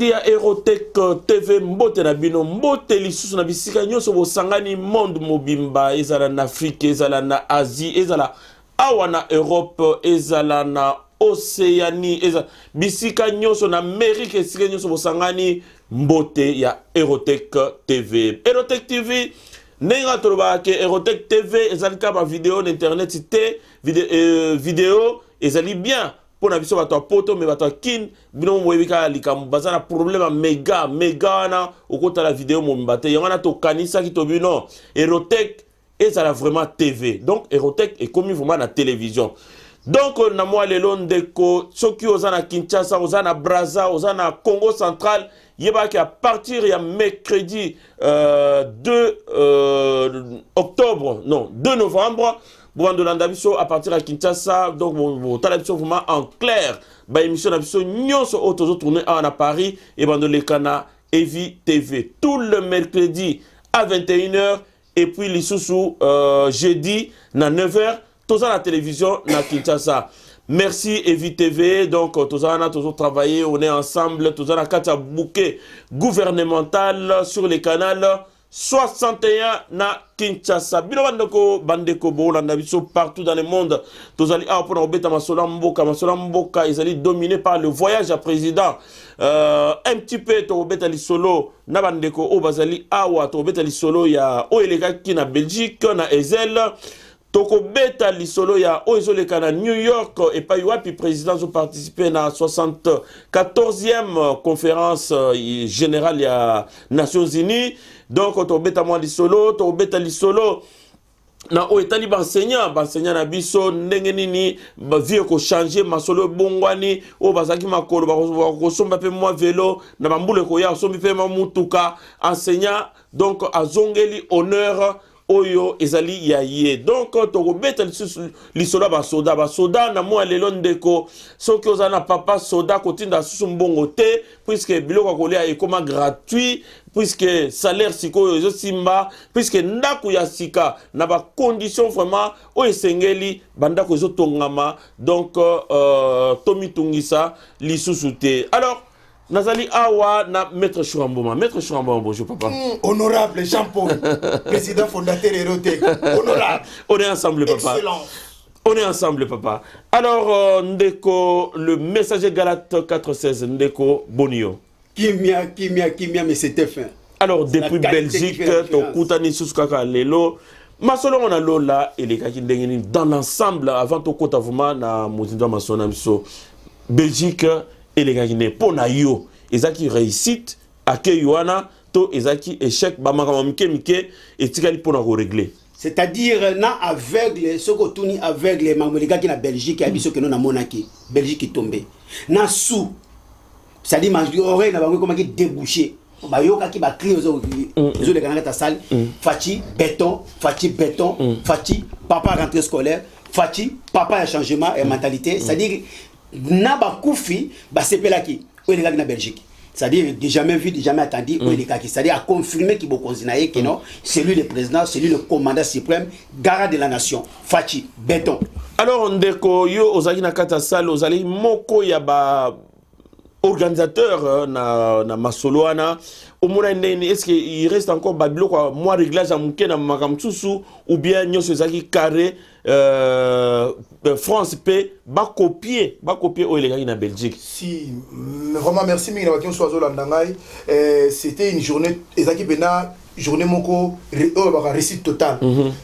bandi ya Erotech TV mbote na bino mbote lisusu na bisika nyonso bosangani monde mobimba ezala na Afrique ezala na Asie ezala awa na Europe ezala na Océanie ezala bisika nyonso na Amérique esika nyonso bosangani mbote ya Erotech TV. Erotech TV nenga toloba ke Erotech TV ezali ka ba vidéo na internet te vidéo ezali bien pour na biso bato poto mais bato kin bino moyebika likambo bazana problème méga na okota la vidéo mombate yangana to kanisa ki to bino Erotech ezala vraiment TV donc Erotech est comme vraiment na télévision. Donc na moi lelo ndeko soki ozana Kinshasa ozana Brazza ozana Congo central yeba ki à partir ya mercredi 2 novembre Bouandolanda biso à partir à Kinshasa donc bon télévision vraiment en clair ba émission na biso nyonso auto tourner à Paris et bandolekana Evi TV tout le mercredi à 21h et puis les sous jeudi na 9h tous à la télévision na Kinshasa. Merci Evi TV donc tous on a toujours travaillé on est ensemble tous on a quatre bouquets gouvernemental sur les canaux 61 na Kinshasa. Bino bandeko bolanda biso partout dans le monde. Tozali a pour obeta masola mboka ezali dominé par le voyage à président. Un petit peu to obeta li solo na bandeko o bazali awa to obeta li solo ya o elega ki na Belgique na Ezel. Toko beta li solo ya o ezoleka na New York et pas wapi président ont participé na 74e conférence générale ya Nations Unies. Donc to beta moi li solo na o etali enseignant na biso ndenge nini ba vie ko changer masolo bongwani o bazaki makolo ba ko somba pe moi vélo na bambule ko ya sombi pe mutuka enseignant donc azongeli honneur oyo ezali yaye donc to beta lisolo ba soda na moi lelo ndeko soki ozana papa soda kotinda susu mbongo te puisque biloko kolia ekoma gratuit puisque salaire siko yo simba puisque ndaku ya sika na ba condition vraiment o esengeli bandako zo tongama donc tomi tungisa lisusu te. Alors Nazali Awa na Maître Chouramboma. Maître Chouramboma, bonjour papa. Honorable Jean-Paul, président fondateur Erotech. Honorable. On est ensemble papa. Excellent. On est ensemble papa. Alors Ndeko, le messager Galate 416, Ndeko Bonio. Kimia, mais c'était fin. Alors depuis Belgique, Tokutani Suskaka Lelo. Masolo on a lola et les kaki dans l'ensemble avant to kota vuma na mozindo masona miso Belgique et les Guinéens pour naïo ezaki réussite accueil yoana to ezaki échec ba makamamike mike et tikali pour na régler. C'est-à-dire na aveugle ce que tuni aveugle mamolika qui na Belgique et biso que non na monaki Belgique est tombé na sous c'est-à-dire oreille na bango comme qui débouché ba yoka ki ba cri zo les gars ta salle Fati béton Fati papa rentrée scolaire Fati papa a changement et mentalité c'est-à-dire na ba koufi ba sepelaki o les gars na Belgique c'est-à-dire jamais vu jamais attendu o les gars c'est-à-dire a confirmé qu'il bokonzinaye que non c'est lui le président c'est lui le commandant suprême garant de la nation Fati béton. Alors ndeko yo ozali na kata salle ozali moko ya ba organisateur na masoloana au moins est-ce qu'il reste encore babilo quoi moi réglage à mouké na makamtsusu ou bien nyoso ezaki carré France P ba copier au légal na Belgique. Si vraiment merci mingi na bakien soazo landangai c'était une journée ezaki bena journée moko ba réussite totale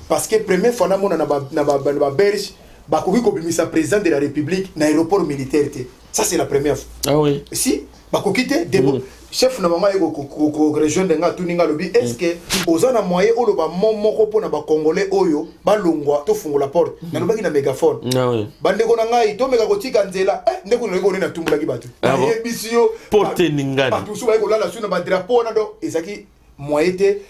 parce que première fois na mona na ba Belge ba koki ko bimisa président de la République na aéroport militaire. Ça c'est la première fois. Ah oui. Si ba ko kité chef na maman ko région de nga tuninga lobi est-ce que ozana moyen o loba momoko pona ba congolais oyo ba longwa to fungola porte na lobaki na mégaphone. Ah oui. Bande ko na ngai to meka ko tika nzela ndeko ndeko na tumbula ki batu. Et bisio porte ningani. Ba tusu ba ko lala sur na ba drapeau na do ezaki moyen te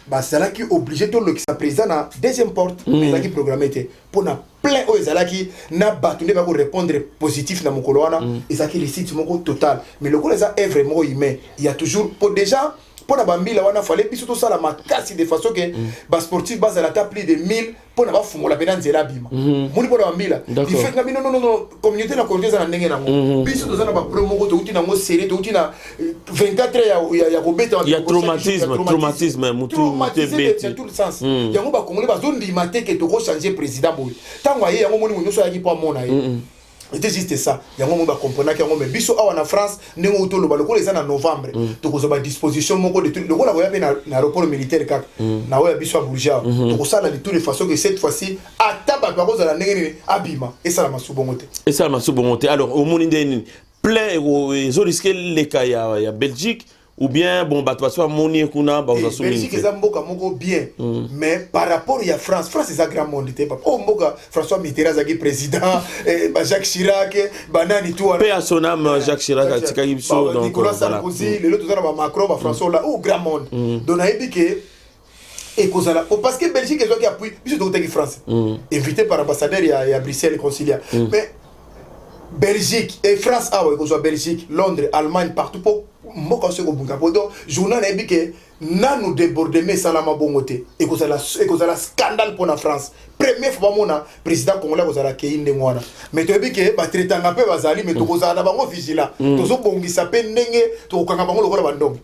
ba sala ki obligé to le sa président na deuxième porte ezaki programmé te pona plein o ezalaki na batu ne ba ko répondre positif na mokolo wana ezaki réussite moko total mais le ko les a est vraiment humain il y a toujours pour déjà pour na bambila wana fallait biso to sala makasi de façon que ba sportif base à la table plus de 1000 pour na ba fumola pena nzela bima moni pour na bambila il fait nga non communauté na communauté za ndenge nango biso to za na ba promo ko to uti na ngo série to uti na 24 heures ya kobeta il y a traumatisme mutu c'est tout le sens yango ba congolais ba zone limité que to ko changer président boy tango aye yango moni nyoso ya ki po mona ye. C'était juste ça. Il y a un moment où on comprend que mais biso awa na France ne ngoto lo baloko les en novembre. Donc on a disposition moko de tout. Le rôle la na aéroport militaire kak. Na wa biso a Bourgia. Donc ça là de toutes les façons que cette fois-ci ataba ba ko za la ndenge abima et ça la masubongote. Et ça la masubongote. Alors au monde ndeni plein ils ont risqué les cas ya Belgique. Ou bien, bon, bah, tu vas moni kuna, bah, on a soumis. Belgique, c'est un mboka moko bien. Mais par rapport à France, France, c'est un grand monde. Oh, mboka, François Mitterrand, c'est président, Jacques Chirac, Banani, tout. Paix à son âme, Jacques Chirac, Nicolas Sarkozy, les autres, Macron, François, là, oh, grand monde. Donc, on a dit que. Et parce que Belgique, ils ont qui appuie, ils sont tous France. Invité par l'ambassadeur, il y a Bruxelles, Concilia. Mais Belgique et France, ah ouais, que ce soit Belgique, Londres, Allemagne, partout pour moi quand c'est au Bunga. Donc, journal n'a dit que nous débordons salama bongoté et que ça la scandale pour la France. Première fois mon président congolais que ça la kéine de moi. Mais tu as dit que ba traitant un peu bazali mais tu ko za na bango vigilant. Tu so bongisa pe ndenge to kanga bango lokola bandom.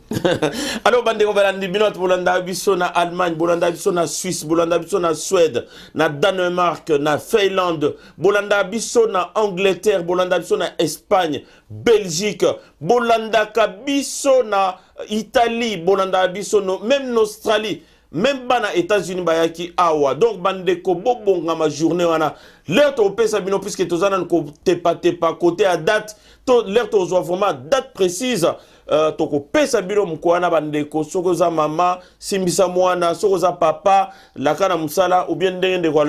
Alors bande ko balandi binot bolanda biso na Allemagne, bolanda biso na Suisse, bolanda biso na Suède, na Danemark, na Finlande, bolanda biso na Angleterre, bolanda biso na Espagne, Belgique, bolanda kabiso na Italie, bolanda biso no même Australie. Même bana États-Unis bayaki awa donc bandeko bobonga ma journée wana l'air to pesa bino puisque tozana ko tepa côté à date to l'air to zo vraiment date précise to ko pesa bino mkwana bandeko soko za mama simbisa mwana soko za papa la kana musala ou bien ndenge ko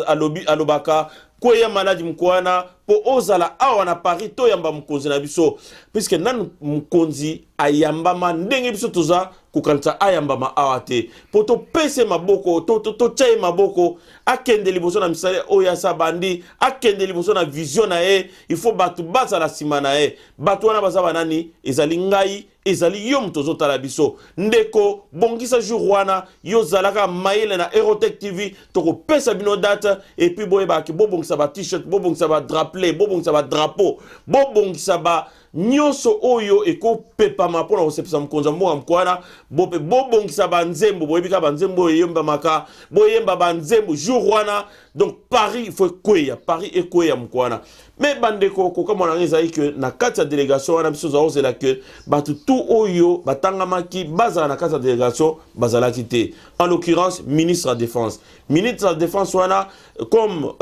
alobi alobaka koya maladi mkwana po ozala awa na Paris to yamba mkonzi na biso puisque nan mkonzi ayamba ma ndenge biso toza kukanza ayamba ma awate po to pese maboko to chaye maboko akende liboso na misale oya sa bandi akende liboso na vision na e il faut batu baza la simana e batu wana baza banani ezali ngai ezali yo mtozo tala biso ndeko bongisa jour wana yo zalaka maile na Erotech TV to ko pesa bino date et puis boye ba ki bobongisa ba t-shirt bobongisa ba drapeau bobongisa ba drapeau bobongisa ba nyoso oyo eko pepa mapona osepesa mkonza mboka mkwana bope bobongisa banzembo boyebika banzembo yemba maka boyemba banzembo jour wana donc Paris faut kweya Paris ekweya mkwana mais bandeko ko kama na ngeza que na kati ya délégation wana biso za ozela que batu tout oyo batangamaki baza na kati ya délégation bazala kité en l'occurrence ministre de la défense wana comme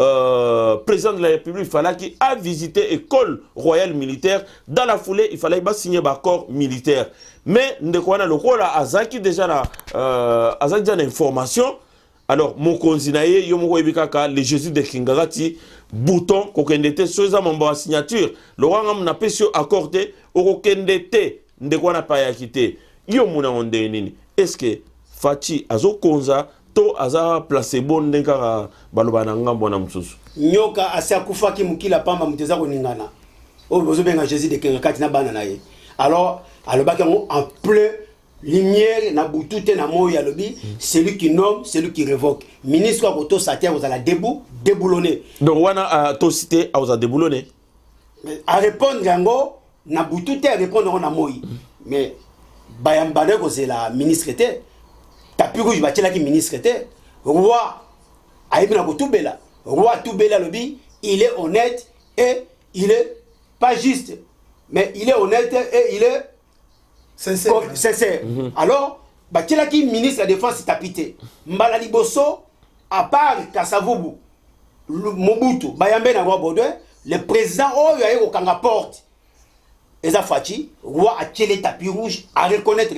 président de la République il fallait qu'il a visité école royale militaire dans la foulée il fallait pas signer accord militaire mais ndekwana lokola azaki déjà na azaki déjà information. Alors, mon konzinaye, yo moko ebikaka le Jésus de Kingarati, bouton, kokendete, soza mambo signature. Laurent na pesio accordé, okendete, ndekwa na paya kite. Yo muna onde nini. Est-ce que Fachi azo konza, to aza placebo ndekara baloba na ngambo na msusu. Nyoka asa kufaki mukila pamba muteza koningana. O bozo benga Jésus de Kingarati na bana na ye. Alors, alobaki en plein lumière na boutute na moya lobi celui qui nomme celui qui révoque ministre ko to satia vous la déboulonner donc wana to cité a vous déboulonner à répondre yango na boutute à répondre na moyi mais bayambane ko c'est la ministre était tapi ko jibatela ki ministre était roi aibi na ko tubela roi tubela lobi il est honnête et il est pas juste mais il est honnête et il est sincère. Alors, Batila qui ministre de la Défense est tapité. Mbala liboso, à part Kassavubu, Mobutu, Bayambe na Baudouin, le président Oyo au Kanga porte. Eza Fachi, roi a tiré tapis rouge à reconnaître.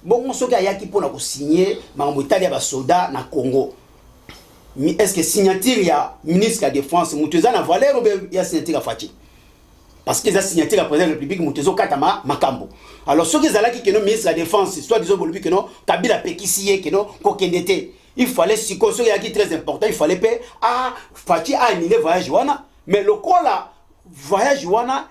Bon, on se qui pour nous signer, Mamouitali a soldat na Congo. Mais est-ce que signature il y a ministre de la Défense, Moutouza na valeur ou il y a signature à Fachi? Parce qu'ils ont signé la présidence de la République, Moutezo Katama, Makambo. Alors, ceux qui sont là, qui sont ministre de la Défense, soit disons que non, Kabila Pekisiye, que non, Kokendete, il fallait, si ceux qui sont très important, il fallait payer, Fachi a annulé le voyage Wana. Mais le cas là, voyage Wana,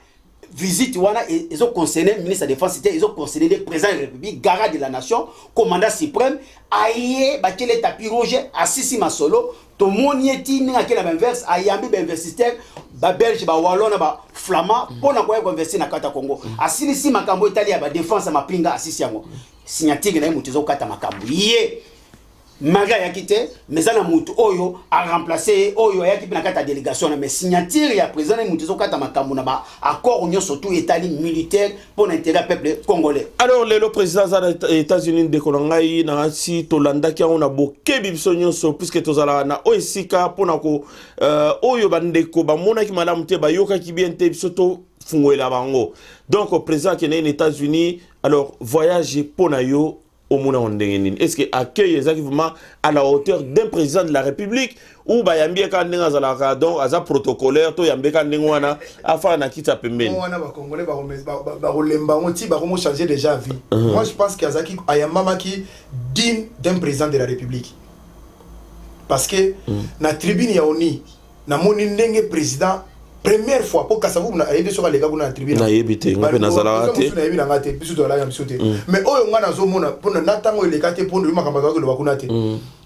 visite wana ils ont concerné ministre de la défense, ils ont concerné le président de la République, garant de la nation, commandant suprême, aïe bakele tapi Roger Assisi Masolo, to monieti ninga kela benverse ayambi benversitaire ba belge ba wallona ba flamand pona kwa converser na kata Congo. Asili si makambo Italie ba défense mapinga Assisi yango. Signature na mutu zo kata makambo. Ye Maga yakite, mais ça na mutu oyo a remplacé oyo yaki na kata délégation mais signature ya président mutu zo kata makambo na ba accord union surtout Italie militaire pour l'intérêt peuple congolais. Alors le président des États-Unis de Kolongai na si Tolanda qui on a boké biso nyonso puisque tozala na oesika pona ko oyo bandeko ba mona ki madame te ba yoka ki bien te biso to fungoela bango. Donc au président qui est aux États-Unis alors voyage pona yo. Est-ce que accueille exactement à la hauteur d'un président de la République ou bayambi ka ndenga za la donc aza protocolaire to yambe ka ndengwana afa na kita pembeni wana ba congolais ba rolemba onti ba comment changer déjà vie. Moi je pense qu'Azaki ayamama qui digne d'un président de la République. Parce que na tribune ya oni na moni ndenge président première fois pour Kassavou na aide sur les gars na tribune na yebite ngombe na zalawate na yebina ngate bisu to la ya bisote mais oyo ngana zo mona pour na tango le kate pour le makamba ko le bakunate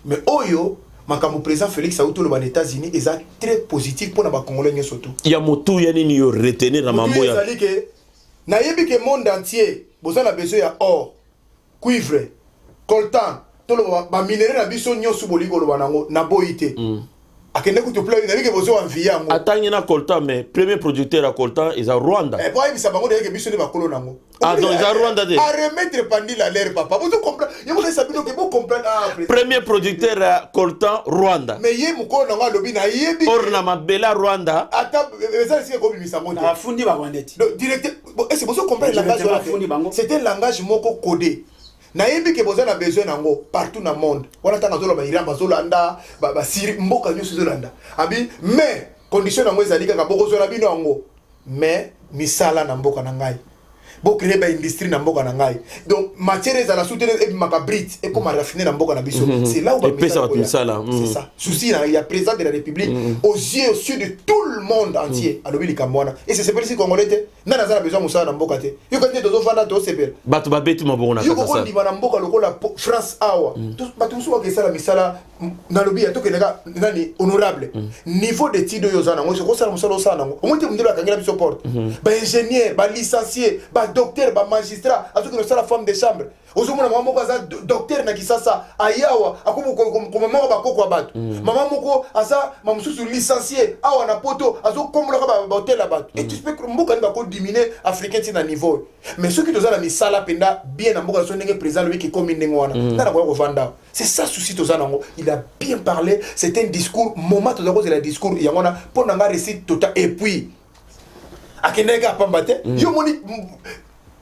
mais oyo makambo président Félix Auto le ban États-Unis est très positif pour na ba congolais surtout ya motu ya nini yo retenir na mambo ya na yebi que monde entier besoin na besoin ya or cuivre coltan to le ba minerai na biso nyosu boliko lo banango na boité akende kutupla ina bike bozo envia ngo atangi na coltan mais premier producteur à coltan est à Rwanda boy bisa bango de biso ne bakolo nango donc ils à Rwanda de à remettre pendant la l'air papa vous comprendre yo vous savez que vous comprendre premier producteur à coltan Rwanda mais ye mukolo nango lobi na yebi orna mabela Rwanda ata ça c'est comme bisa ngo na fundi ba Rwandeti directeur est-ce que vous comprenez le langage c'était un langage moko codé na yebi ke besoin na besoin nango partout na monde wana tanga zolo ba Iran bazolanda ba Syrie mboka nyoso zolanda abi mais condition nango ezali kaka boko zo na bino yango mais misala na mboka na ngai bo créer ba industrie na mboka na ngai donc matière ezala soutenir et makabrit et comme raffiner na mboka na biso c'est là où ba misala c'est ça souci il y a président de la République aux yeux de tout le monde entier alobi likamwana et c'est pas si congolais te na na besoin musala na mboka te yo kote dozo fanda to sepel batu babeti mabona kasa yo ko ndima na mboka lokola France awa batu musu wa kesala misala na lobi ya to keneka nani honorable niveau d'études yo zana ngo ko sala musala osana ngo omonte mundelo akangela biso porte ba ingénieur ba licencié ba docteur ba magistrat azoki no sala femme de chambre ozomona mama moko aza docteur na Kisasa ayawa akubu ko mama ba kokwa batu mama moko aza mamususu licencié awa na poto azokombola ka ba hotel la batu et tu peux mboka ni ba ko diminuer africain na niveau mais ceux qui tozala misala penda bien na mboka so ndenge président lui qui comme ndenge wana na ko ko vanda c'est ça souci tozana ngo il a bien parlé c'est un discours moment tozako c'est le discours yangona pour nanga récit total et puis akenega pambate yo moni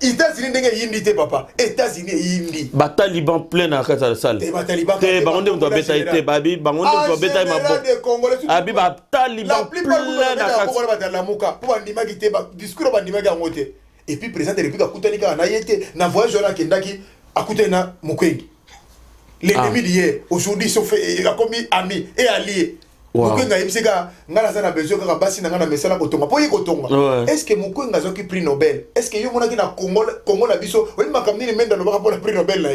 États-Unis ndenge yindi te papa États-Unis yindi ba taliban plein na kata la salle te ba taliban te bangonde mto beta ite babi bangonde mto beta mabo abi ba taliban plein na kata ba talamuka pour bandima ki te ba discours bandima ga ngote et puis président de la République akutani ka na yete na voyage na kendaki akutani na Mukwengi l'ennemi d'hier aujourd'hui sont fait il a commis ami et allié Mukwenga yebiseka ngana sana besoin kaka basi na ngana mesala kotonga po yekotonga est-ce que Mukwenga azoki prix Nobel est-ce que yo monaki na Congo na biso oli makamni ni menda no baka pour prix Nobel na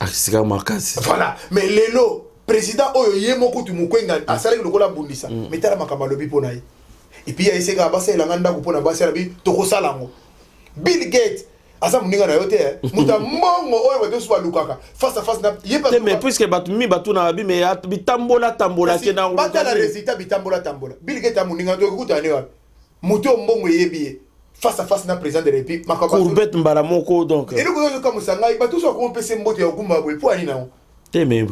akisika makasi voilà mais lelo président oyo ye moko tu Mukwenga asala lokola bundisa metala makamba lobi pona ye et puis yeseka basa elanga ndako pona basa la bi tokosala ngo Bill Gates asa muninga na yote muta mongo oyo bato so lukaka face à face na yeba mais puisque batumi batuna abi mais bitambola ke na batala résultat bitambola Bill Gates amuninga to kutani wa muto mbongo yebi face à face na président de la République makaba courbette mbala moko donc et donc comme musanga bato so ko pese mbote ya kumba boy po ani na te mais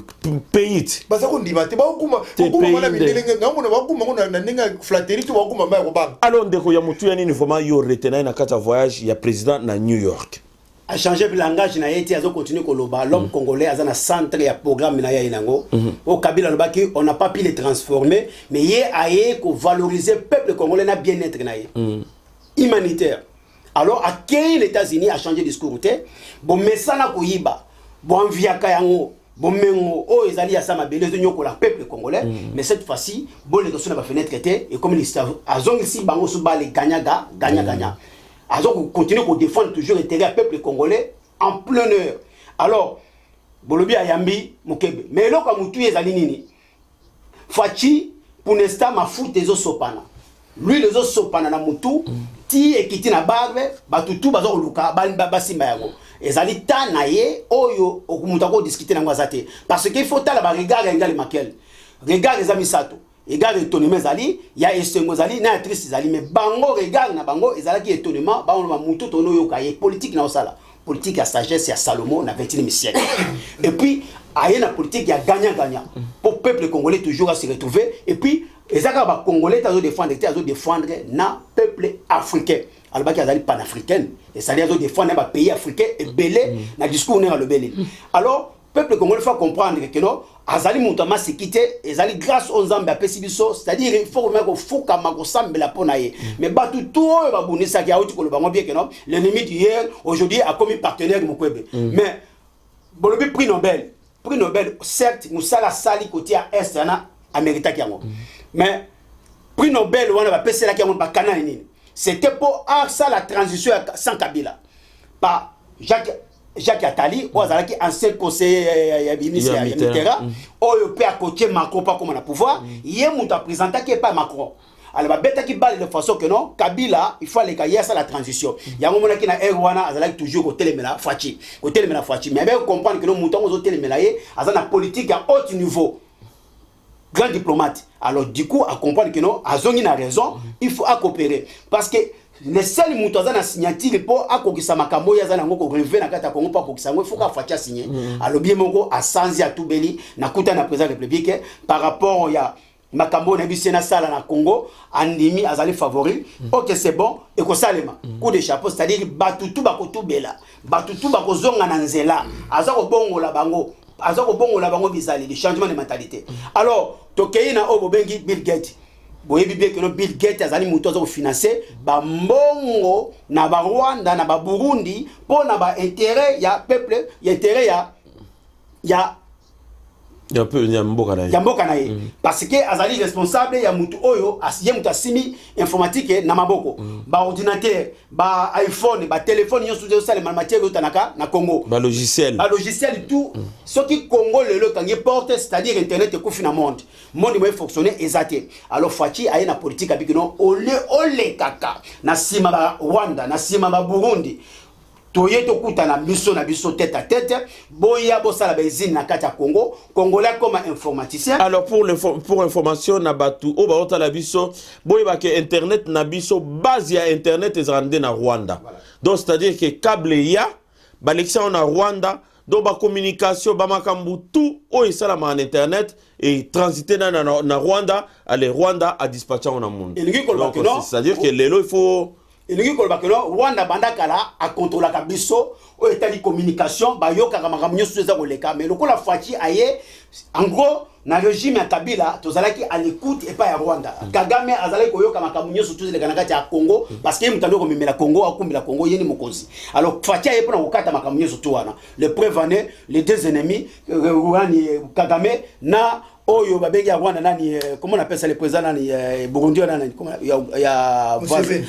pays basa ko ndima te ba kuma mana bindelenge ngamona ba kuma ngona ndinga flatterie to ba kuma ba ko bang alors ndeko ya mutu ya nini vraiment yo retenir na kata voyage ya président na New York a changé le langage na yeti azo continuer koloba l'homme congolais a na centre ya programme na ya inango au Kabila lobaki on n'a pas pu les transformer mais yé aye ko valoriser peuple congolais na bien-être na yé humanitaire alors à quel les États-Unis a changé discours bon mais ça na ko yiba bon via kayango bomengo o ezali ya sama belezo nyoko la peuple congolais mais cette fois-ci bon les personnes va fenêtre était et comme les azong ici bango so ba les gagnaga azong continuer ko défendre toujours intérêt à peuple congolais en plein heure alors bolobi ayambi mukebe mais loko mutu ezali nini fachi pour l'instant ma foot ezo sopana lui les autres sopana na mutu ti ekiti na barbe batutu bazo luka basimba yango ezali ta na ye oyo okumuta ko discuter na ngwazate parce qu'il faut tala ba regard ngali makel regard ezami sato regard étonnement ezali ya esengo ezali na actrice ezali mais bango regard na bango ezala ki étonnement ba on mutu tono yo kaye politique na osala politique à sagesse ya Salomon na 21e siècle et puis aye na politique ya gagnant pour peuple congolais toujours à se retrouver et puis ezaka ba congolais tazo défendre na peuple africain albaki azali panafricaine et ça azo défendre ba pays africain et belé na discours na le belé alors peuple congolais faut comprendre que non azali montama sécurité ezali grâce aux nzambe apesi biso c'est-à-dire il faut vraiment ko fuka mako sambela pona ye mais batu tout ba bonisa ki auti ko le bango bien que non l'ennemi d'hier aujourd'hui a commis partenaire mokwebe mais bolobi prix Nobel certes musala sali côté à est na américain qui yango mais prix Nobel wana ba pesi la ki yango ba kana nini c'était pour ça la transition sans Kabila par Jacques Attali ou azalaki ancien conseiller ministre ya Mitterrand oyo pe à côté Macron pas comme na pouvoir yé muta présenter qui pas Macron alors ba beta ki balle de façon que non Kabila il faut les cahier ça la transition yango mona ki na erwana azalaki toujours ko telemela Fachi mais bien comprendre que non muta ngo telemela yé azana politique à haut niveau grand diplomate alors du coup à comprendre que non azongi na raison il faut coopérer parce que les seuls moutons na signature pour akokisa makambo ya zana ngoko relever na kata Congo pas kokisa ngo il faut ka Fachi signer alors bien moko a sanzi a tubeli na kuta na président république par rapport ya makambo na biso na sala na Congo andimi azali favori OK c'est bon et ko salema coup de chapeau c'est-à-dire batutu bakotubela batutu bakozonga na nzela azako bongola bango bizali le changement de mentalité alors tokei na obobengi Bill Gates boyebi bien que no Bill Gates azali muto azo financer ba mbongo na ba Rwanda na ba Burundi pour na ba intérêt ya peuple ya intérêt ya mboka na ye parce que azali responsable ya mutu oyo asiye mutu asimi informatique na maboko ba ordinateur ba iPhone ba téléphone yo sous ça les matières utanaka na Congo ba logiciel tout ce qui Congo le kangi porte c'est-à-dire internet ko fina monde moy fonctionner exactement alors Fachi aye na politique abiki non ole kaka na sima ba Rwanda na sima ba Burundi toyeto kuta na biso tête à tête boya bosala bezine na kata Congo congolais comme informaticien alors pour information na batu o ba ota la biso boya ba que internet na biso base ya internet ezrande na Rwanda donc c'est à dire que câble ya ba lection na Rwanda donc ba communication ba makambu tout o esala ma internet et transiter na Rwanda aller Rwanda a dispatcher en monde c'est à dire que lelo il faut il ko bakelo Rwanda bandakala a contrôler la biso o état de communication ba yo kaka makamnyo suza koleka mais lokola Fachi aye en gros na régime ya Kabila tozalaki à l'écoute et pas à Rwanda Kagame azalaki koyoka makamnyo suza le kanaka ya Congo parce que mutando ko memela Congo akumbila Congo yeni mokonzi alors Fachi aye pona kokata makamnyo sutu wana le prévané les deux ennemis Kagame na oyo babengi Rwanda nani comment on appelle ça le président nani Burundi nani comment ya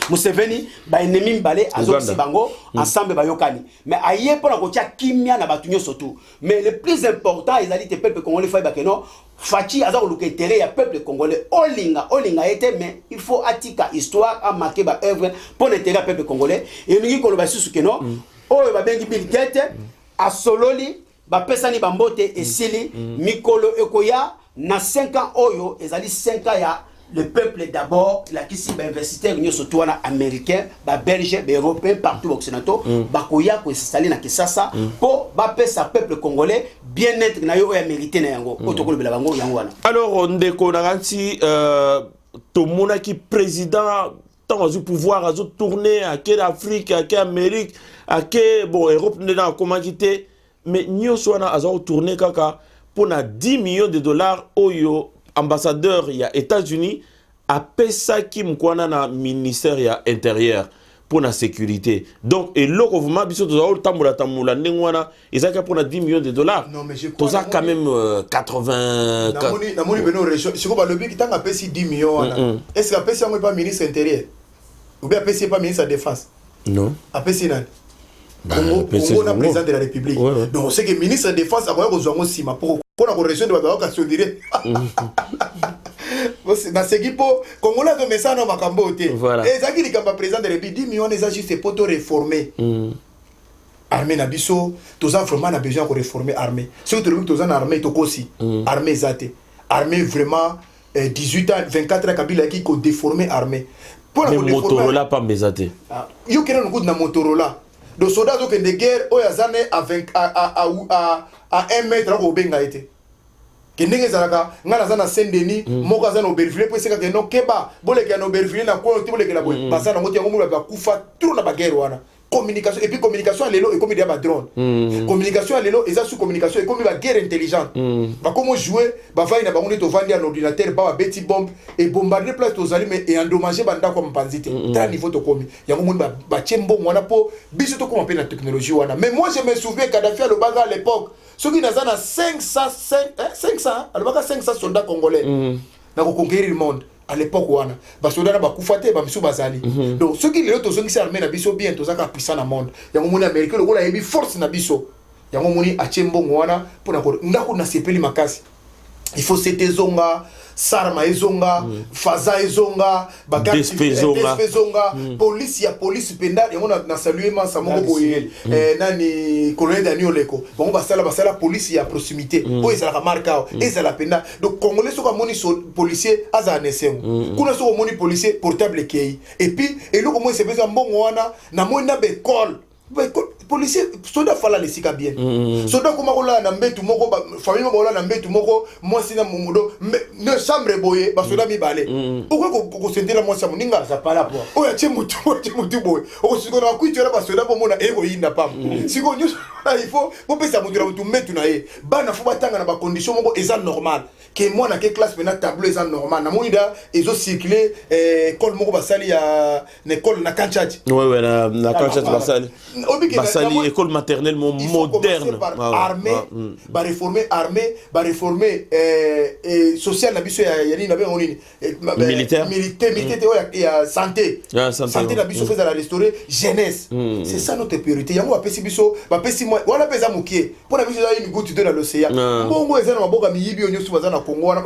Museveni ba ennemi mbale azoksi bango ensemble bayokani mais aye pona ko tia kimia na batunyo surtout mais le plus important ezali te peuple congolais fa ba keno Fachi azako luketere ya peuple congolais olinga était mais il faut atika histoire a marquer ba œuvre pour l'intérêt peuple congolais et ngi ko lo basusu keno oyo babengi Bill Gates a sololi ba pesani bambote esili mikolo ekoya na 5 ans oyo ezali 5 ans ya le peuple d'abord la kisi ba universitaire nyo surtout wana américain ba belge ba européen partout occidentaux ba koya ko s'installer na Kinshasa pour ba pesa peuple congolais bien-être na yo ya mérité na yango otokolo bela bango yango wana alors ndeko na ganti to mona ki président tant du pouvoir à tourner à quelle Afrique à quelle Amérique à quelle bon Europe dans comment quitter mais nyo soana azo tourner kaka pour 10 millions de dollars oyo ambassadeur ya États-Unis a pesa ki mkwana na ministère ya intérieur pour la sécurité. Donc, et là, vraiment, biso toza tamboula ndengwana, ils ont pour 10 millions de dollars. Non, mais je crois. Toza quand même 80. Namoni beno région. Si vous parlez bien, tant qu'à 10 millions, est-ce qu'à PCI n'est pas ministre intérieur? Ou bien PCI pas ministre de la défense? Non. À PCI non. Congo na président de la République. Donc c'est que ministre de la défense a besoin aussi ma pour la correction de la occasion direct. Dans ce qui pour Congo là comme ça dans makambo te. Et ça qui dit comme président de la République 10 millions les agis c'est pour te réformer. Armée na biso, tous en vraiment na besoin de réformer armée. Si tu tous en armée to aussi. Armée zate. Armée vraiment 18 ans 24 ans Kabila qui ko déformer armée. Pour la Motorola pas mesate. Yo kena nous na Motorola. De soldats qui de guerre au yazane à 1 mètre au benga été. Que ndenge zalaka ngana zana Saint-Denis moko zana Aubervilliers pour seka que non keba boleka na Aubervilliers na ko boleka la boy basana ngoti yango mula ba kufa trop na ba guerre wana. Communication et puis communication à l'élo et comme il y a des drones. Communication à l'élo et ça sous communication et comme il y a guerre intelligente. Bah comment jouer bah va il a on est au vendre un ordinateur bah betty bombe et bombarder place aux alliés et endommager banda comme panzité. Dans niveau de commis. Il y a un monde bah tchembo wana po biso to comment la technologie wana. Mais moi je me souviens Kadhafi à l'Obaga à l'époque ceux qui n'ont 500 alors 500 soldats congolais. N'a conquérir le monde. À l'époque wana basoda na bakufate ba misu bazali donc ceux qui les autres sont qui armés na biso bien to zaka puissant na monde yango moni américain le gola yebi force na biso yango moni achembo wana pona ko ndako na sepeli makasi il faut c'était zonga sarma ezonga faza ezonga bagati desfezonga police ya police penda yango na saluer ma samoko boye nani colonel Daniel Leko bango basala police ya proximité o ezala marka ezala penda donc congolais soka moni policier aza nesengo kuna soko moni policier portable kei et puis eloko mo se besoin mbongo wana na moni na bekol policier soda fala le sika bien soda kuma kola na mbetu moko famille moko na mbetu moko moi sina mumudo ne chambre boye ba soda mi bale ko sentela moi samu ninga za pala po o ya chemutu boye o siko na kuitira ba soda bo mona ego yinda pam siko nyo il faut mo pesa mutu mutu mbetu na ye bana fo batanga na ba condition moko eza normal que moi na ke classe pena tableau eza normal na monida ezo circuler école moko basali ya na école na Kanchati ouais na Kanchati basali école maternelle moderne armée ba réformer social na biso ya nini na be onini militaire ya santé na biso fait la restaurer jeunesse c'est ça notre priorité yango bapesi biso bapesi moi wala pesa mukie pona biso za une goutte d'eau dans l'océan bongo eza na maboka miyibi onyo su bazana Congo wana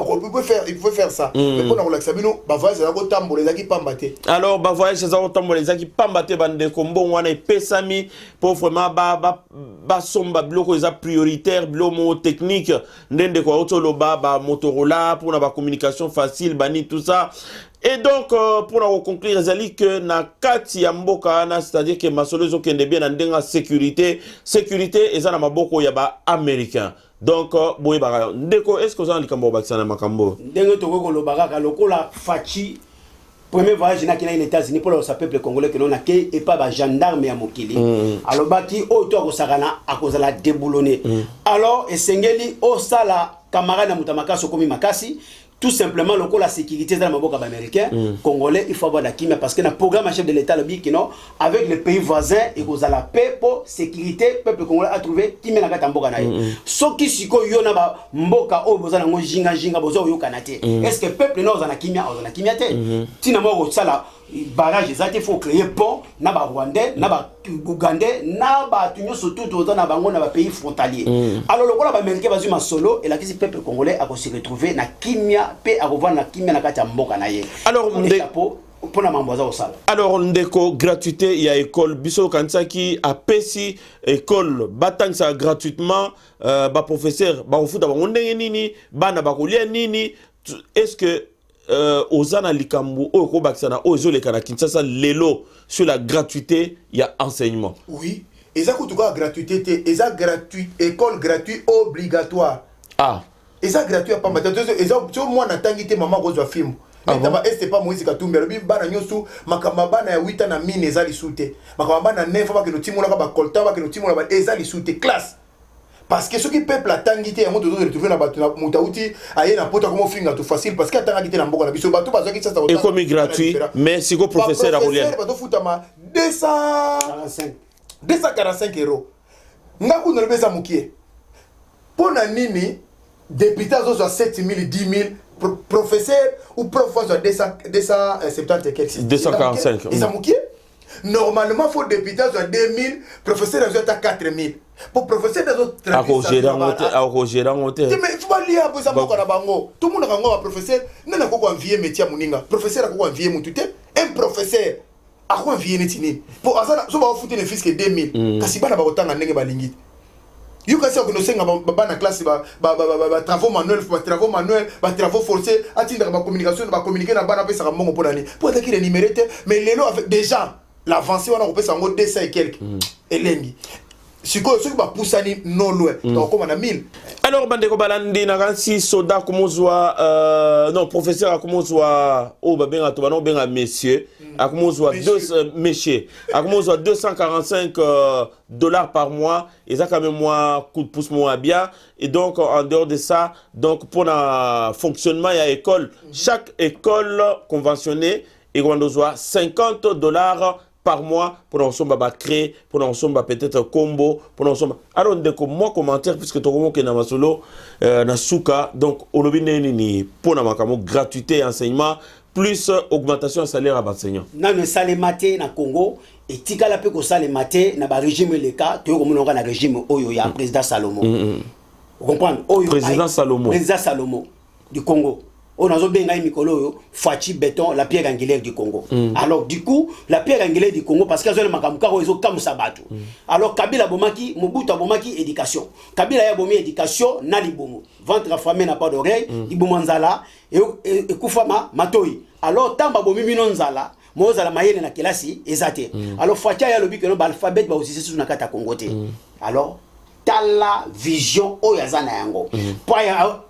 il faut faire ça mais pona relaxa bino ba voyage za ko tambola ezaki pambate alors ba voyage za ko tambola ezaki pambate bande ko mbongo wana epesami pour vraiment ba somba bloko eza prioritaire blomo technique ndende ko autoloba ba Motorola pour na ba communication facile bani tout ça. Et donc, pour conclure, Zali, que na kati ya mboka, c'est-à-dire que masolo zo kende bien na sécurité et ça na maboko ya ba américain. Donc, boye bara. Ndeko, est-ce que vous avez likambo bakisana makambo? Ndenge toko ko lobaka lokola fachi premier voyage na kina aux États-Unis pour le peuple congolais que l'on a et pas ba gendarme ya mokili. Alors baki o to ko sakana akozala déboulonner. Alors esengeli o sala camarade na mutamaka sokomi makasi. Tout simplement, la sécurité dans le Maboka américain, congolais, il faut avoir la kimia parce que dans le programme chef de l'État, le Bikino, avec les pays voisins, et vous avez la paix pour sécurité, le peuple congolais a trouvé kimia na gata mboka na ye. Ce qui siko yona ba mboka o bozana ngo jinga bozo yo kanate. Est-ce que peuple no ozana kimia te? Tina mo sala barrage ezati faut créer pont na ba Rwandais, na ba Ougandais, na ba tunyo surtout dans bango na ba pays frontaliers. Alors le ba américain bazu ma solo et la kisi peuple congolais a se retrouver na kimia pe a revoir na kimia na kata mboka na ye. Alors alors ndeko gratuité ya école biso kansaki a pesi école batang ça gratuitement ba professeur ba ofuta ba ndenge nini bana ba kolia nini est-ce que Ozana Likambu, Okobakisana, Ozolekana Kinshasa, Lelo, sur la gratuité, il y a enseignement. Oui, et ça coûte quoi gratuité? Et ça gratuit, école gratuite obligatoire. Ah. Et ça gratuit à pas mal. Et ça, moi, n'attendais maman rose wa film. Mais c'est pas Moïse Katumbi. Le bana nyosu, makamabana ya 8 ans na mine ezali soute. Makamabana 9 ans que nous timons là ba kolta, que nous timons là ba ezali soute classe. parce que ce qui peuple atangi te yango tozo retrouver na bato na mutauti aye na pota comme finga tout facile parce que atanga te na mboka na biso bato bazaki ça et comme gratuit mais si ko professeur a roulé bato futama 245 euros ngaku na lebeza mukie pona nini député zo 7000 10000 professeur ou professeur 270 quelque 245 ils amukie normalement faut député zo 2000 professeur zo 4000 pour professeur zo a Roger Rangote mais il faut pas lire pour ça moko na bango tout le monde a professeur nana ko envier métier muninga professeur ko envier mututé un professeur a ko envier netini pour azana so ba foutre le fisc 2000 kasi bana ba otanga ndenge balingi you kasi ko no senga ba na classe ba travaux manuels ba travaux forcés atinda ba communication ba communiquer na bana pesa mbongo pour nani pour attaquer les numérotés mais lelo avec des gens l'avancée on a repensé en 200 et quelques elengi siko ceux qui ba poussani non loin donc comme on a 1000 alors bandeko balandi na kansi soda kumuzwa non professeur akumuzwa o ba benga to bano benga messieurs akumuzwa 2 messieurs akumuzwa 245 dollars par mois et ça quand même moi coup de pouce moi bien et donc en dehors de ça donc pour le fonctionnement il y a école chaque école conventionnée et on doit 50 dollars par mois pour ensemble créer pour ensemble peut-être combo pour ensemble alors ndeko moi commentaire puisque to komo ke na masolo na suka donc olobine nini pour na makamo gratuité enseignement plus augmentation de salaire à l'enseignant. Na le salaire maté na Congo et tikala pe ko salaire maté na ba régime le cas to ko mononga na régime oyo ya président Salomo. Vous comprenez oyo président Salomo du Congo. On a benga mikolo yo Fachi béton la pierre angulaire du Congo. Alors du coup la pierre angulaire du Congo parce que zo le makamuka oyo comme sabatu. Alors Kabila bomaki Mobutu bomaki éducation. Kabila ya bomi éducation na libomo. Ventre affamé n'a pas d'oreille, libomo nzala et kufama matoi. Alors tamba bomi minonzala mozala mayele na kelasi ezate. Alors Fachi ya lobi que no alphabet ba aussi sur na kata Congo te. Alors tala vision oyazana yango.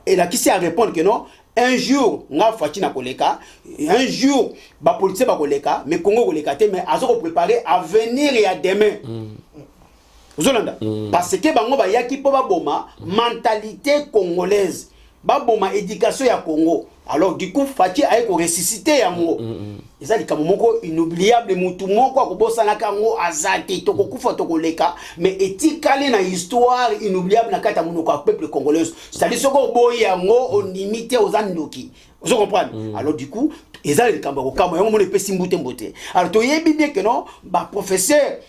Et là qui sait répondre que non un jour nga Fachi na koleka un jour ba politicien ba koleka mais Congo koleka te mais azo préparer à venir et à demain Zolanda parce que bango ba yaki po ba boma mentalité congolaise ba boma éducation ya Congo alors du coup Fachi a ko ressusciter yango eza likambo moko inoubliable mutu moko akobosana kango azati to kokufa to koleka mais etikali na histoire inoubliable na kata munoko ya peuple congolais c'est-à-dire soko boyi yango on limite aux andoki vous comprenez alors du coup eza likambo ko kamo yango mona pesi mbute mbote alors to yebi bien que non ba professeur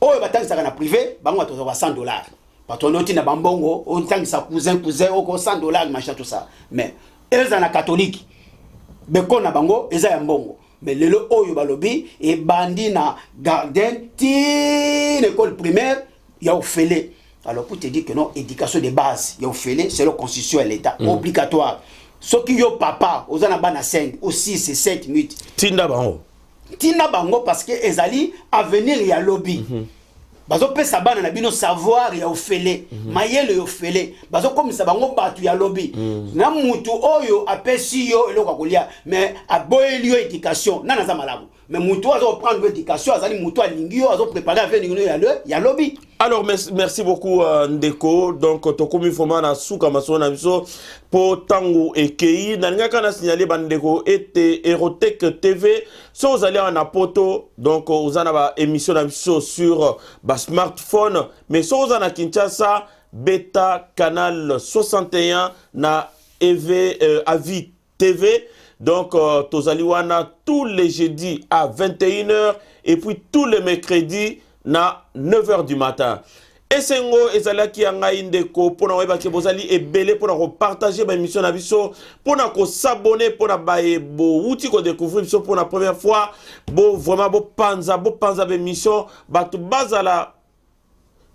oyo batangisa na privé bango atoza $100 patronoti na bambongo on tangisa cousin oko $100 machin tout ça mais eza na catholique beko na bango eza ya mbongo mais lelo oyo balobi et bandi na garden ti l'école primaire ya ofele alors pour te dire que non éducation de base ya ofele c'est la constitution de l'état obligatoire ce qui yo papa ozana bana 5 ou 6 et 7 minutes tinda bango parce que ezali avenir ya lobby bazo pesa bana na bino savoir ya ofele mayele ofele bazo komisa bango batu ya lobby na mutu oyo apesi yo eloko kolia mais aboyeli yo éducation nana za malamu mais mutu azo prendre éducation azali mutu alingi yo azo préparer avenir ya lobby. Alors merci beaucoup Ndeko donc tokomi foma na suka masona biso po tangu ekei na ngaka na signaler bandeko ete Erotech TV so vous allez en apoto donc vous en avez émission na biso sur ba smartphone mais so vous en a Kinshasa beta canal 61 na Avi TV donc tozaliwana tous les jeudis à 21h et puis tous les mercredis na 9h du matin. Et c'est ezalaki yanga indeko pona weba ke bozali ebele pona ko partager ba émission na biso pona ko s'abonner pona bae bo outi ko découvrir biso pour la première fois bo vraiment bo panza ba émission batu bazala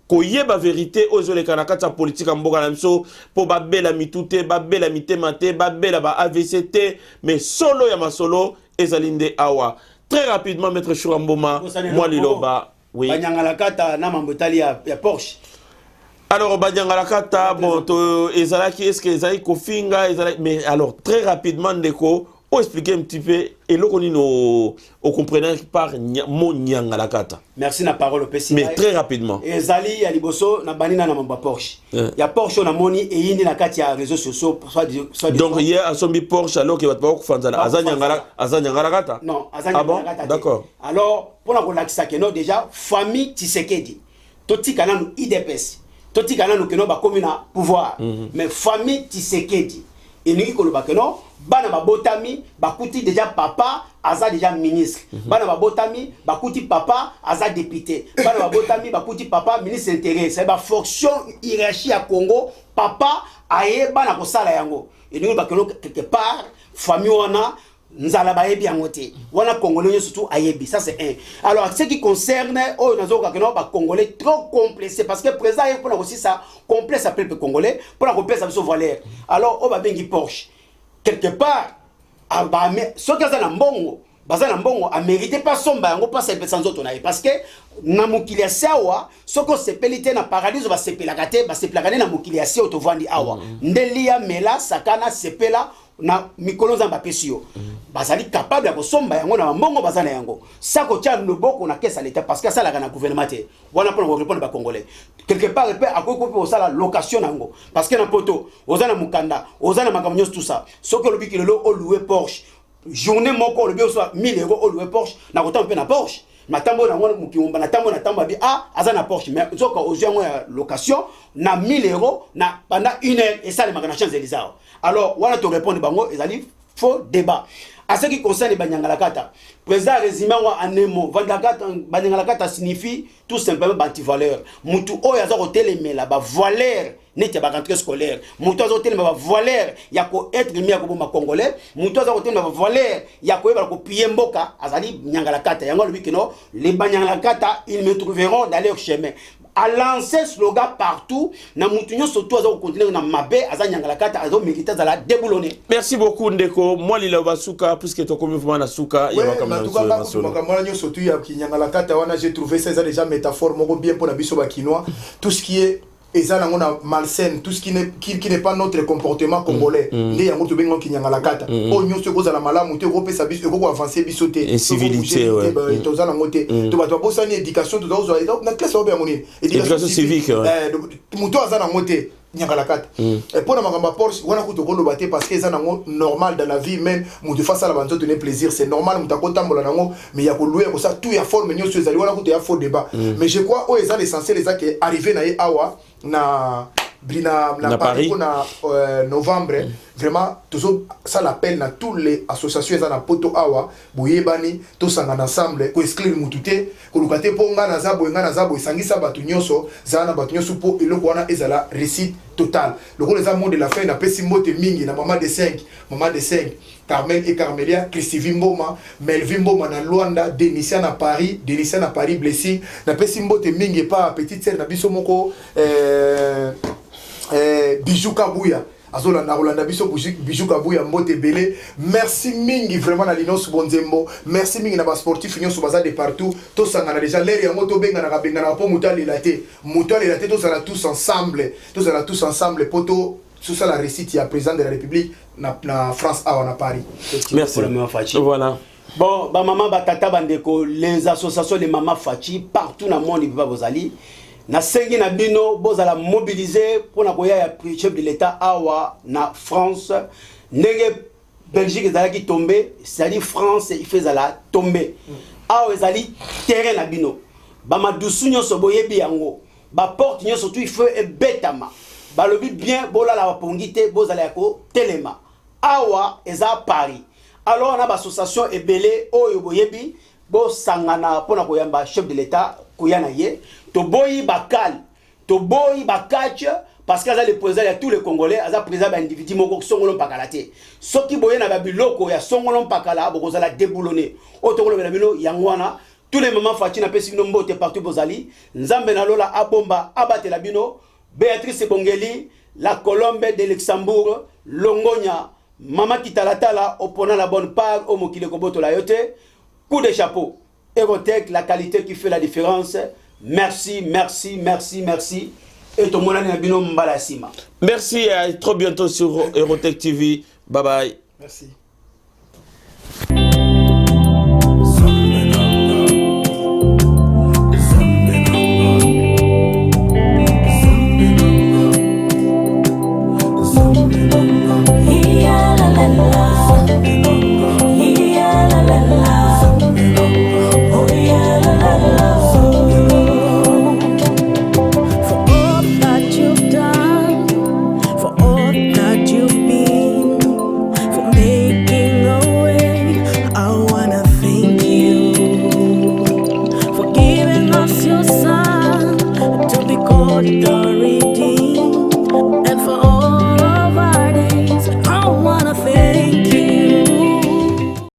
ko yeba vérité ozole kana kata politique mboka na biso po babela mitute babela mitemate babela ba AVCT mais solo ya masolo ezalinde awa très rapidement maître Churamboma moi liloba. Oui. Banyangalakata na mambotali ya Porsche. Alors Banyangalakata bon to ezalaki est-ce que ezali kofinga ezalaki mais alors très rapidement ndeko expliquer un petit peu et là on comprenait par mon Nyangalakata. Merci na parole PC. Mais très rapidement. Et Zali ya liboso na banina na mamba Porsche. Ya Porsche na moni et yindi na kati ya réseaux sociaux soit donc hier à son Porsche alors que va pas kufanzala Azanyangalakata. Non, Azanyangalakata. Ah bon? D'accord. Alors pour la relaxer que non déjà famille Tshisekedi. Toti kana no IDPS. Toti kana no keno ba komi na pouvoir. Mais famille Tshisekedi. Et nous koloba que non bana babotami bakuti déjà papa aza déjà ministre bana babotami bakuti papa aza député bana babotami bakuti papa ministre intérieur c'est ba fonction hiérarchie à Congo papa aye bana ko sala yango et nous ba quelque part famille wana nzala bayebi yango te wana congolais surtout ayebi ça c'est un. Alors ce qui concerne oh nazoka que non ba congolais trop complexé parce que président pour aussi ça complexe appelle le congolais pour la complexe ça valeur alors oh ba bengi Porsche quelque part ce que ça na mbongo baza na mbongo a mérité pas somba yango pas c'est sans autre na parce que na mokili sawa soko sepelité na paradis ba sepelaka te ba sepelaka na mokili sia autovandi awa ndelia mela sakana sepela na mikolo za bapesio bazali capable ya kosomba yango na mbongo bazana yango sako tia loboko na kesa l'état parce que ça la na gouvernement te wana pour répondre ba congolais quelque part pe akokope au sala location nango parce que na poto ozana mukanda ozana makamnyo tout ça soko lobi kilolo o louer Porsche journée moko lobi soit 1000 € o louer Porsche na kotampe pe na Porsche matambo na ngona mukimba na tambo bi azana Porsche mais zoko ozwa ya location na 1000 € na pendant 1 heure et ça les magana Champs-Élysées. Alors voilà te répondre bango ezali faux débat à ce qui concerne Banyangalakata président résumé en un mot Banyangalakata signifie tout simplement anti-valeur mutu oyo aza kotelemela ba valeur neti ba rentrée scolaire mutu aza kotelemela ba valeur ya ko être mis ya ko boma congolais mutu aza kotelemela ba valeur ya ko yeba ko pier mboka azali Nyangalakata yango lobi kino les Banyangalakata ils me trouveront dans leur chemin a lancé slogan partout na mutunyo surtout azo continuer na mabe azanyangalakata azo militaire za la déboulonner. Merci beaucoup Ndeko moi lila basuka puisque to comme vraiment na suka ya makamana makamana surtout ya kinyangalakata wana j'ai trouvé ça déjà métaphore moko bien pour na biso ba kinois tout ce qui est et ça on a malsaine tout ce qui n'est pas notre comportement congolais né yango to bengo kinyangalakata o nyoso ko za la malamu te ko pesa biso ko avancer biso te et civilité ouais to za na ngote to ba to bosa ni éducation to za na classe obe amoni éducation civique muto za na ngote Nyangalakata et pour na makamba Porsche wana ko to ko loba te parce que ça nango normal dans la vie même muto face à la banzo donner plaisir c'est normal muta ko tambola nango mais ya ko louer ko ça tout ya forme nyoso ezali wana ko to ya faux débat mais je crois o ezali l'essentiel les qui arrivé na awa na Paris na novembre vraiment toujours ça l'appelle na tous les associations za poto awa boyebani to sangana ensemble ko exclure mutute ko lukate ponga na zabo esangisa batu nyonso za na batu nyonso po eloko wana ezala réussite totale le les amours de la fin na pesi mbote mingi na maman de 5 Carmel et Carmelia, Christy Vimboma, Melvin Boma na Luanda, Denisia na Paris, blessé. Na Pesimbo te mingi pa petite sœur na biso moko Bijou Kabouya. Azola na Rolanda biso Bijou Kabouya mbote belé. Merci mingi vraiment na Linos Bonzembo. Merci mingi na ba sportif nyonso baza de partout. To sanga na déjà l'air ya moto benga na po mutali laté. Mutali laté to sala tous ensemble poto sous ça la récite il y a président de la République na France à Paris. Merci. Voilà. Bon, ba maman ba tata bandeko les associations de maman Fachi partout dans le monde ils peuvent aller. Na sengi na bino bozala mobiliser pour na koya ya chef de l'état awa na France. Ndenge Belgique ezalaki tomber, c'est-à-dire France il fait la tomber. Awa ezali terrain na bino. Ba madusu nyonso boyebi yango. Ba porte nyonso surtout il faut ebetama. Balobi bien bola la pongite bozala yako telema awa eza Paris alors on a association ebele oyo boyebi bo sangana pona koyamba chef de l'état koyana ye to boyi bakal to boyi bakach parce que le président ya tous les congolais aza président ba individu moko songolo pakala te soki boye na ba biloko ya songolo pakala bokozala déboulonner otokolo bela bino yangwana tous les mamans Fachi na pesi bino mbote partout bozali nzambe na lola abomba abatela bino Béatrice Bongeli, la Colombe de Luxembourg, Longonia, Mama Kitalatala, opponant la bonne part, au Mokile Koboto la yote, coup de chapeau. Erotech, la qualité qui fait la différence. Merci. Et tout le monde a bien Mbalasima. Merci, à trop bientôt sur Erotech TV. Bye bye. Merci. Victory.